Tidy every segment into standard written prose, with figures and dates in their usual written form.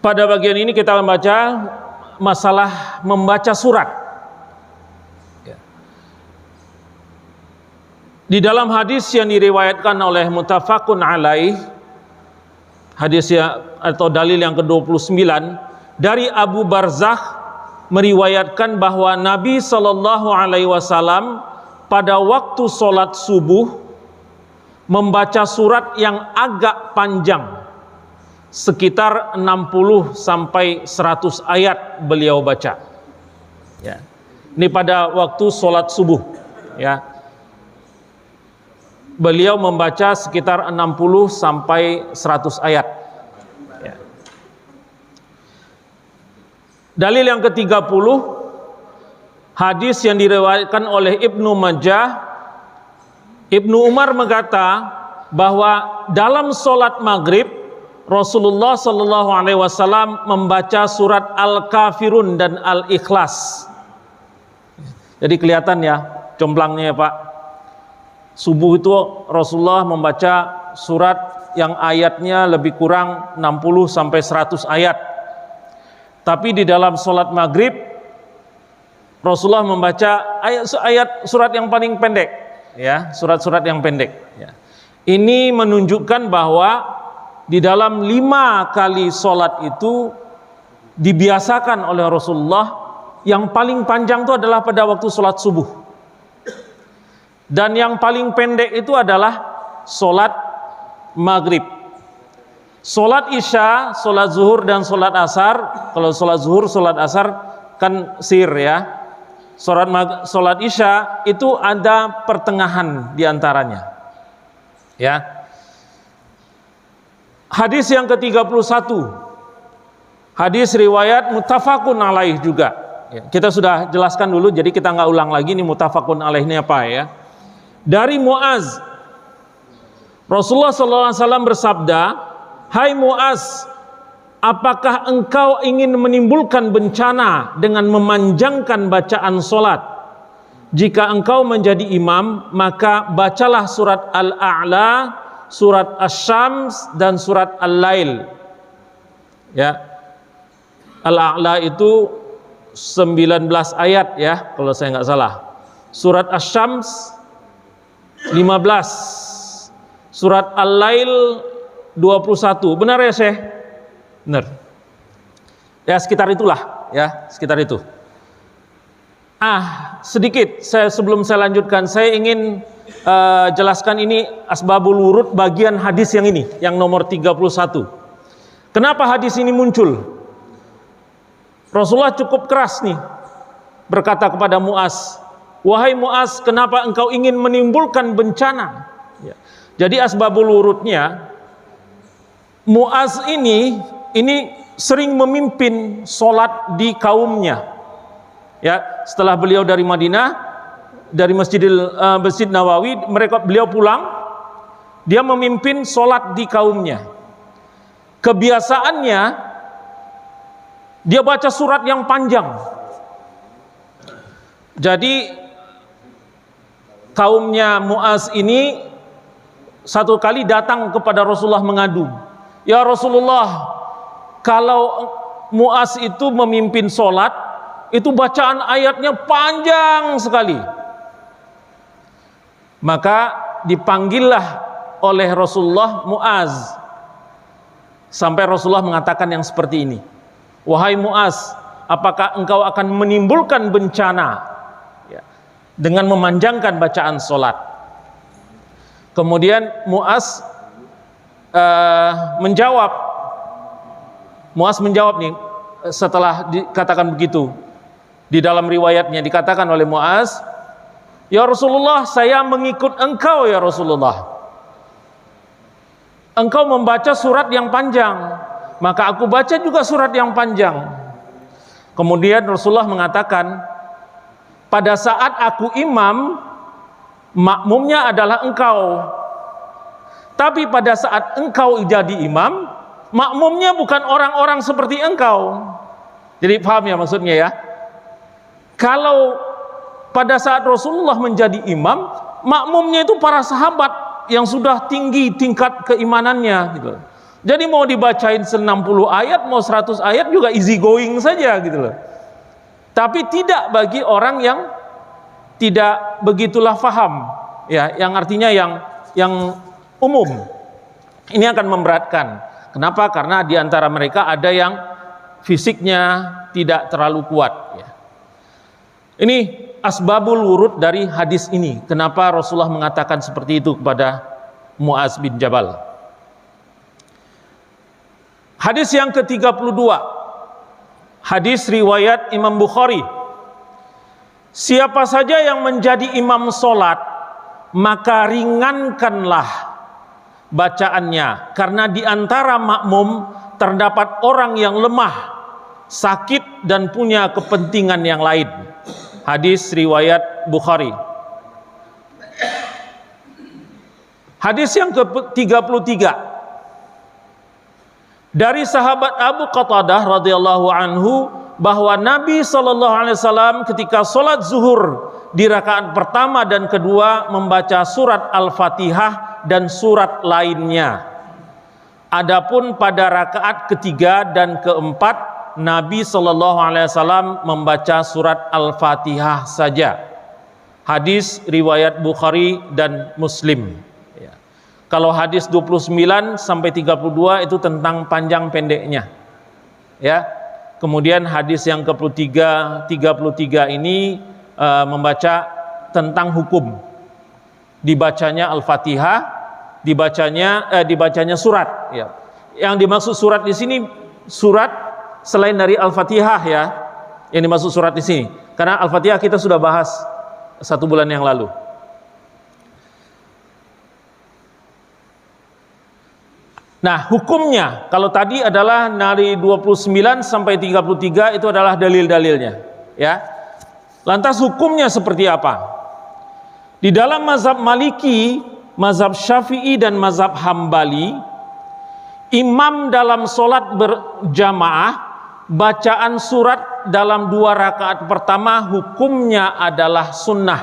Pada bagian ini kita membaca masalah membaca surat. Di dalam hadis yang diriwayatkan oleh muttafaqun alaih, hadis atau dalil yang ke-29 dari Abu Barzah meriwayatkan bahwa Nabi Shallallahu Alaihi Wasallam pada waktu sholat subuh membaca surat yang agak panjang, sekitar 60 sampai 100 ayat beliau baca. Ya. Ini pada waktu sholat subuh. Ya. Beliau membaca sekitar 60 sampai 100 ayat. Ya. Dalil yang ke-30, hadis yang diriwayatkan oleh Ibnu Majah. Ibnu Umar berkata bahwa dalam sholat maghrib Rasulullah Shallallahu Alaihi Wasallam membaca surat Al-Kafirun dan Al-Ikhlas. Jadi kelihatan ya comblangnya ya Pak. Subuh itu Rasulullah membaca surat yang ayatnya lebih kurang 60 sampai 100 ayat. Tapi di dalam sholat maghrib Rasulullah membaca ayat surat yang paling pendek, ya, surat-surat yang pendek. Ya. Ini menunjukkan bahwa di dalam 5 kali sholat itu dibiasakan oleh Rasulullah yang paling panjang itu adalah pada waktu sholat subuh. Dan yang paling pendek itu adalah sholat maghrib. Sholat isya, sholat zuhur dan sholat asar. Kalau sholat zuhur, sholat asar kan sir ya. Sholat isya itu ada pertengahan diantaranya. Ya. Hadis yang ke-31, hadis riwayat muttafaqun alaih juga. Ya, kita sudah jelaskan dulu, jadi kita nggak ulang lagi nih muttafaqun alaih ini apa ya. Dari Muaz, Rasulullah SAW bersabda, "Hai Muaz, apakah engkau ingin menimbulkan bencana dengan memanjangkan bacaan solat? Jika engkau menjadi imam, maka bacalah surat Al-A'la, surat Asy-Syams dan surat Al-Lail." Ya. Al-A'la itu 19 ayat ya, kalau saya nggak salah. Surat Asy-Syams 15, surat Al-Lail 21. Benar ya Syekh? Benar. Ya sekitar itulah, ya sekitar itu. Sedikit sebelum saya lanjutkan, saya ingin jelaskan ini asbabul wurud bagian hadis yang ini, yang nomor 31. Kenapa hadis ini muncul? Rasulullah cukup keras nih berkata kepada Muaz, "Wahai Muaz, kenapa engkau ingin menimbulkan bencana?" Ya. Jadi asbabul wurudnya, Muaz ini sering memimpin sholat di kaumnya. Ya, setelah beliau dari Madinah, dari Masjid Nawawi, beliau pulang, dia memimpin sholat di kaumnya. Kebiasaannya, dia baca surat yang panjang. Jadi kaumnya Muaz ini satu kali datang kepada Rasulullah mengadu, "Ya Rasulullah, kalau Muaz itu memimpin sholat, itu bacaan ayatnya panjang sekali." Maka dipanggillah oleh Rasulullah Muaz, sampai Rasulullah mengatakan yang seperti ini, "Wahai Muaz, apakah engkau akan menimbulkan bencana dengan memanjangkan bacaan solat?" Kemudian Muaz menjawab nih, setelah dikatakan begitu, di dalam riwayatnya dikatakan oleh Muaz, "Ya Rasulullah, saya mengikut engkau ya Rasulullah. Engkau membaca surat yang panjang, maka aku baca juga surat yang panjang." Kemudian Rasulullah mengatakan, "Pada saat aku imam, makmumnya adalah engkau. Tapi pada saat engkau jadi imam, makmumnya bukan orang-orang seperti engkau." Jadi paham ya maksudnya ya? Kalau pada saat Rasulullah menjadi imam, makmumnya itu para sahabat yang sudah tinggi tingkat keimanannya gitu. Jadi mau dibacain 60 ayat, mau 100 ayat juga easy going saja gitu loh. Tapi tidak bagi orang yang tidak begitulah faham, ya, yang artinya yang umum. Ini akan memberatkan. Kenapa? Karena di antara mereka ada yang fisiknya tidak terlalu kuat, ya. Ini asbabul wurud dari hadis ini. Kenapa Rasulullah mengatakan seperti itu kepada Muaz bin Jabal? Hadis yang ke-32. Hadis riwayat Imam Bukhari. Siapa saja yang menjadi imam solat, maka ringankanlah bacaannya, karena di antara makmum terdapat orang yang lemah, sakit, dan punya kepentingan yang lain. Hadis riwayat Bukhari. Hadis yang ke-33 dari sahabat Abu Qatadah radhiyallahu anhu, bahwa Nabi SAW ketika sholat zuhur di rakaat pertama dan kedua membaca surat Al-Fatihah dan surat lainnya. Adapun pada rakaat ketiga dan keempat, Nabi SAW membaca surat Al-Fatihah saja. Hadis riwayat Bukhari dan Muslim. Ya. Kalau hadis 29 sampai 32 itu tentang panjang pendeknya. Ya. Kemudian hadis yang ke-33 ini membaca tentang hukum. Dibacanya Al-Fatihah, dibacanya surat, ya. Yang dimaksud surat di sini surat selain dari Al-Fatihah, ya. Yang dimaksud surat di sini. Karena Al-Fatihah kita sudah bahas 1 bulan yang lalu. Nah, hukumnya kalau tadi adalah dari 29 sampai 33 itu adalah dalil-dalilnya, ya. Lantas hukumnya seperti apa? Di dalam mazhab Maliki, mazhab Syafi'i dan mazhab Hambali, imam dalam sholat berjamaah, bacaan surat dalam 2 rakaat pertama hukumnya adalah sunnah,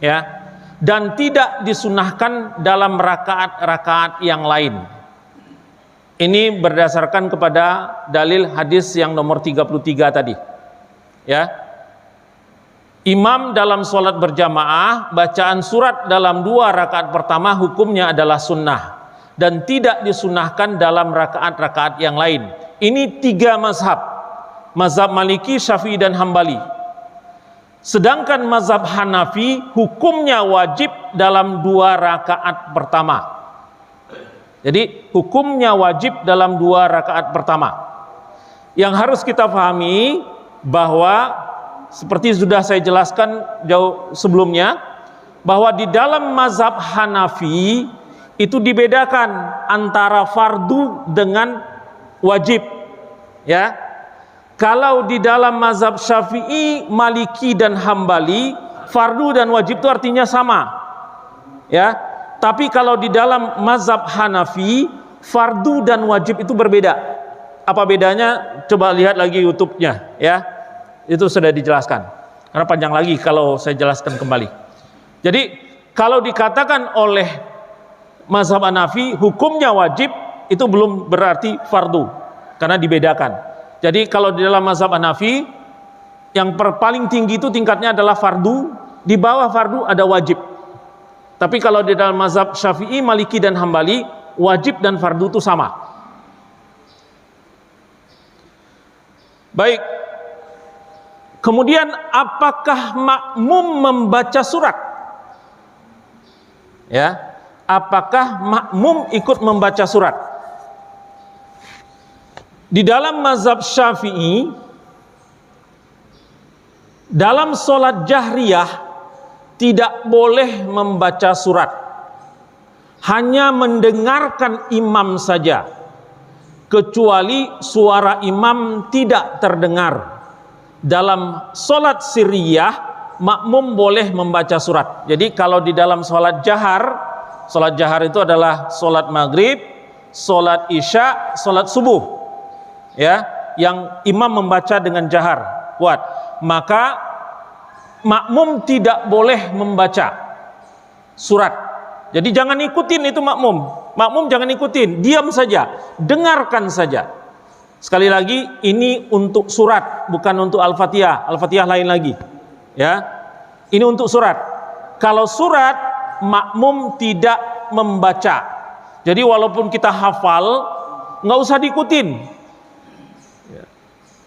ya. Dan tidak disunahkan dalam rakaat-rakaat yang lain. Ini berdasarkan kepada dalil hadis yang nomor 33 tadi, ya. Imam dalam sholat berjamaah, bacaan surat dalam 2 rakaat pertama hukumnya adalah sunnah dan tidak disunahkan dalam rakaat-rakaat yang lain. Ini 3 mazhab, mazhab Maliki, Syafi'i dan Hambali. Sedangkan mazhab Hanafi hukumnya wajib dalam 2 rakaat pertama. Jadi hukumnya wajib dalam 2 rakaat pertama. Yang harus kita pahami bahwa seperti sudah saya jelaskan jauh sebelumnya, bahwa di dalam mazhab Hanafi itu dibedakan antara fardu dengan wajib, ya. Kalau di dalam mazhab Syafi'i, Maliki dan Hambali, fardu dan wajib itu artinya sama, ya. Tapi kalau di dalam mazhab Hanafi, fardu dan wajib itu berbeda. Apa bedanya? Coba lihat lagi YouTube-nya, ya. Itu sudah dijelaskan. Karena panjang lagi kalau saya jelaskan kembali. Jadi kalau dikatakan oleh mazhab Hanafi hukumnya wajib, itu belum berarti fardu, karena dibedakan. Jadi kalau di dalam mazhab Hanafi yang paling tinggi itu tingkatnya adalah fardu, di bawah fardu ada wajib. Tapi kalau di dalam mazhab Syafi'i, Maliki dan Hambali, wajib dan fardu itu sama. Baik. Kemudian apakah makmum membaca surat? Ya. Apakah makmum ikut membaca surat? Di dalam mazhab Syafi'i, dalam sholat jahriyah tidak boleh membaca surat, hanya mendengarkan imam saja, kecuali suara imam tidak terdengar. Dalam sholat sirriyah, makmum boleh membaca surat. Jadi kalau di dalam sholat jahar itu adalah sholat maghrib, sholat isya, sholat subuh, ya, yang imam membaca dengan jahar kuat, maka makmum tidak boleh membaca surat. Jadi jangan ikutin itu makmum. Makmum jangan ikutin, diam saja, dengarkan saja. Sekali lagi, ini untuk surat, bukan untuk Al-Fatihah. Al-Fatihah lain lagi. Ya, ini untuk surat. Kalau surat, makmum tidak membaca. Jadi walaupun kita hafal, nggak usah diikutin.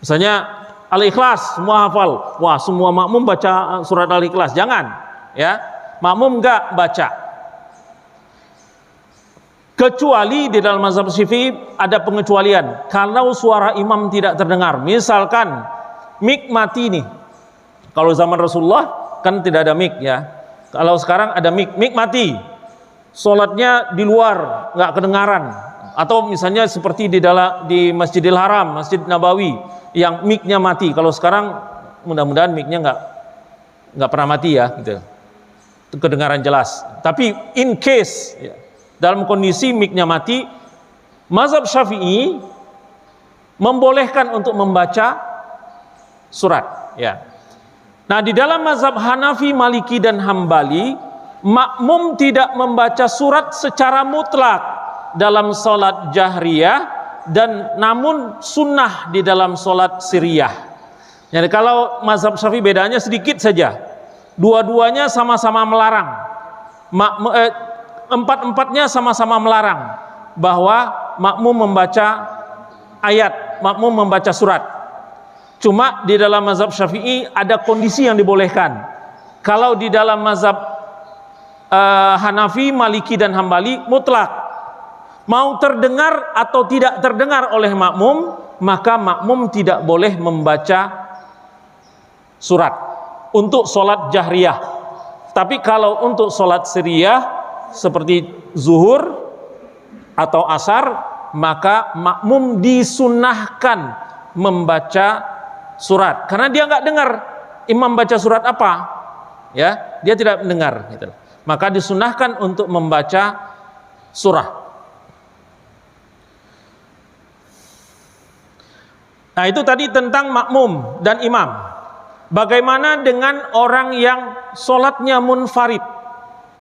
Misalnya Al-Ikhlas, semua hafal. Wah, semua makmum baca surat Al-Ikhlas. Jangan. Ya, makmum nggak baca. Kecuali di dalam mazhab Syafi'i ada pengecualian. Kalau suara imam tidak terdengar, misalkan mik mati nih. Kalau zaman Rasulullah kan tidak ada mik ya. Kalau sekarang ada mik mati. Salatnya di luar, nggak kedengaran. Atau misalnya seperti di Masjidil Haram, Masjid Nabawi yang miknya mati. Kalau sekarang mudah-mudahan miknya nggak pernah mati ya, gitu. Kedengaran jelas. Tapi in case ya, dalam kondisi miknya mati, mazhab Syafi'i membolehkan untuk membaca surat. Ya. Nah, di dalam mazhab Hanafi, Maliki dan Hambali, makmum tidak membaca surat secara mutlak dalam salat jahriyah dan namun sunnah di dalam salat sirriyah. Jadi kalau mazhab Syafi'i bedanya sedikit saja. Dua-duanya sama-sama melarang. Empat-empatnya sama-sama melarang bahwa makmum membaca ayat, makmum membaca surat. Cuma di dalam mazhab Syafi'i ada kondisi yang dibolehkan. Kalau di dalam mazhab Hanafi, Maliki dan Hambali mutlak. Mau terdengar atau tidak terdengar oleh makmum, maka makmum tidak boleh membaca surat untuk sholat jahriyah. Tapi kalau untuk sholat sirriyah seperti zuhur atau asar, maka makmum disunnahkan membaca surat karena dia nggak dengar imam baca surat apa, ya, dia tidak mendengar gitu. Maka disunnahkan untuk membaca surah. Nah, itu tadi tentang makmum dan imam. Bagaimana dengan orang yang sholatnya munfarid?